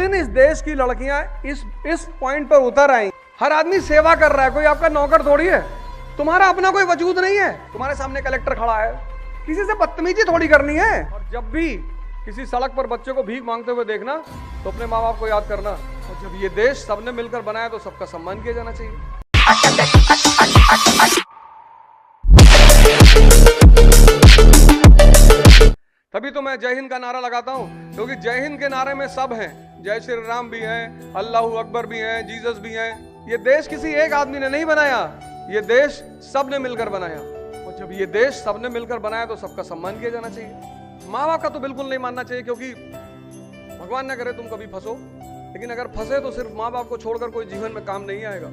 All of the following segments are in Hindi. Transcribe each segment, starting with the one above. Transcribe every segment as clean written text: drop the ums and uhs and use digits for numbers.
दिन इस देश की लड़कियां इस पॉइंट पर उतर आई, हर आदमी सेवा कर रहा है, कोई आपका नौकर थोड़ी है, तुम्हारा अपना कोई वजूद नहीं है, तुम्हारे सामने कलेक्टर खड़ा है, किसी से बदतमीजी थोड़ी करनी है। और जब भी किसी सड़क पर बच्चे को भीख मांगते हुए देखना तो अपने माँ बाप को याद करना, और जब ये देश सबने मिलकर बनाया तो सबका सम्मान किया जाना चाहिए। तभी तो मैं जय हिंद का नारा लगाता हूं, क्योंकि जय हिंद के नारे में सब हैं, जय श्री राम भी हैं, अल्लाहू अकबर भी हैं, जीसस भी हैं। ये देश किसी एक आदमी ने नहीं बनाया, ये देश सबने मिलकर बनाया, और जब ये देश सबने मिलकर बनाया तो सबका सम्मान किया जाना चाहिए। माँ बाप का तो बिल्कुल नहीं मानना चाहिए, क्योंकि भगवान न करे तुम कभी फंसो, लेकिन अगर फंसे तो सिर्फ माँ बाप को छोड़कर कोई जीवन में काम नहीं आएगा,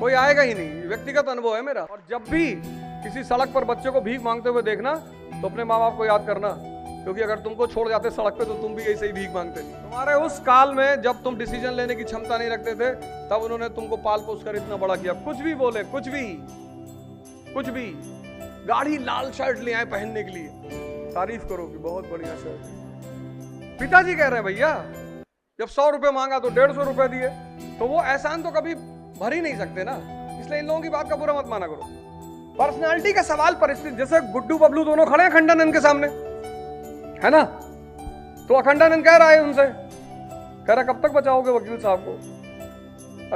कोई आएगा ही नहीं। व्यक्तिगत अनुभव है मेरा। और जब भी किसी सड़क पर बच्चे को भीख मांगते हुए देखना तो अपने माँ बाप को याद करना, क्योंकि अगर तुमको छोड़ जाते सड़क पे तो तुम भी ऐसे ही भीख मांगते। तुम्हारे उस काल में जब तुम डिसीजन लेने की क्षमता नहीं रखते थे, तब उन्होंने तुमको पाल पोस कर इतना बड़ा किया। कुछ भी बोले, कुछ भी गाड़ी लाल शर्ट ले आए पहनने के लिए, तारीफ करो कि बहुत बढ़िया शर्ट। पिताजी कह रहे हैं भैया जब 100 रुपए मांगा तो 150 रुपए दिए, तो वो एहसान तो कभी भर ही नहीं सकते ना, इसलिए इन लोगों की बात का बुरा मत माना करो। पर्सनालिटी का सवाल, परिस्थिति, जैसे गुड्डू बबलू दोनों खड़े हैं खंडानंद के सामने, है ना, तो अखंडानंद कह रहा है उनसे, कह रहा कब तक बचाओगे वकील साहब को,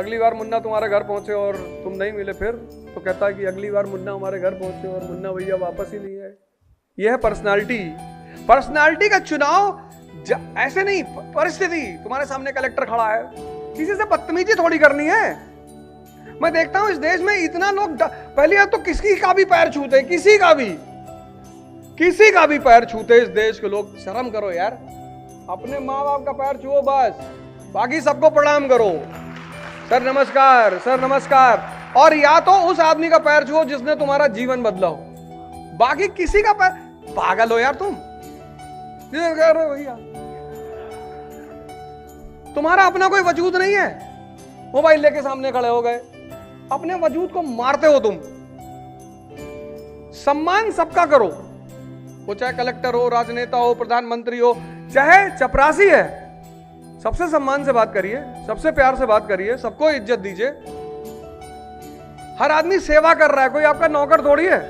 अगली बार मुन्ना तुम्हारे घर पहुंचे और तुम नहीं मिले फिर, तो कहता है कि अगली बार मुन्ना हमारे घर पहुंचे और मुन्ना भैया वापस ही नहीं आए। यह है पर्सनालिटी का चुनाव ऐसे नहीं, परिस्थिति, तुम्हारे सामने कलेक्टर खड़ा है, किसी से बदतमीजी थोड़ी करनी है। मैं देखता हूं इस देश में इतना लोग, पहली बात तो किसी का भी पैर छूते, किसी का भी पैर छूते इस देश के लोग। शर्म करो यार, अपने माँ बाप का पैर छुओ बस, बाकी सबको प्रणाम करो, सर नमस्कार, सर नमस्कार, और या तो उस आदमी का पैर छुओ जिसने तुम्हारा जीवन बदला हो, बाकी किसी का पैर। पागल हो यार तुम, भैया तुम्हारा अपना कोई वजूद नहीं है, मोबाइल लेके सामने खड़े हो गए, अपने वजूद को मारते हो तुम। सम्मान सबका करो, वो चाहे कलेक्टर हो, राजनेता हो, प्रधानमंत्री हो, चाहे चपरासी है, सबसे सम्मान से बात करिए, सबसे प्यार से बात करिए, सबको इज्जत दीजिए। हर आदमी सेवा कर रहा है, कोई आपका नौकर थोड़ी है।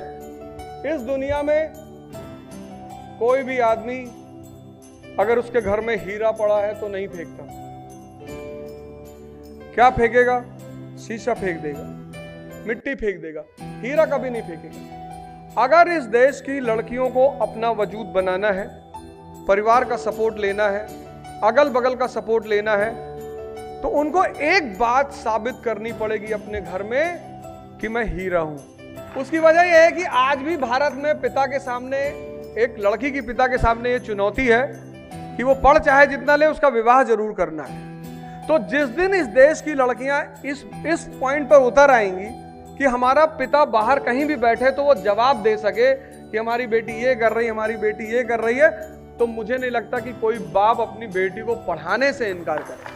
इस दुनिया में कोई भी आदमी अगर उसके घर में हीरा पड़ा है तो नहीं फेंकता, क्या फेंकेगा? शीशा फेंक देगा, मिट्टी फेंक देगा, हीरा कभी नहीं फेंकेगा। अगर इस देश की लड़कियों को अपना वजूद बनाना है, परिवार का सपोर्ट लेना है, अगल बगल का सपोर्ट लेना है, तो उनको एक बात साबित करनी पड़ेगी अपने घर में कि मैं हीरा हूं। उसकी वजह यह है कि आज भी भारत में पिता के सामने, एक लड़की की पिता के सामने यह चुनौती है कि वो पढ़ चाहे जितना ले, उसका विवाह जरूर करना है। तो जिस दिन इस देश की लड़कियां इस पॉइंट पर उतर आएंगी कि हमारा पिता बाहर कहीं भी बैठे तो वो जवाब दे सके कि हमारी बेटी ये कर रही है, हमारी बेटी ये कर रही है, तो मुझे नहीं लगता कि कोई बाप अपनी बेटी को पढ़ाने से इनकार करे।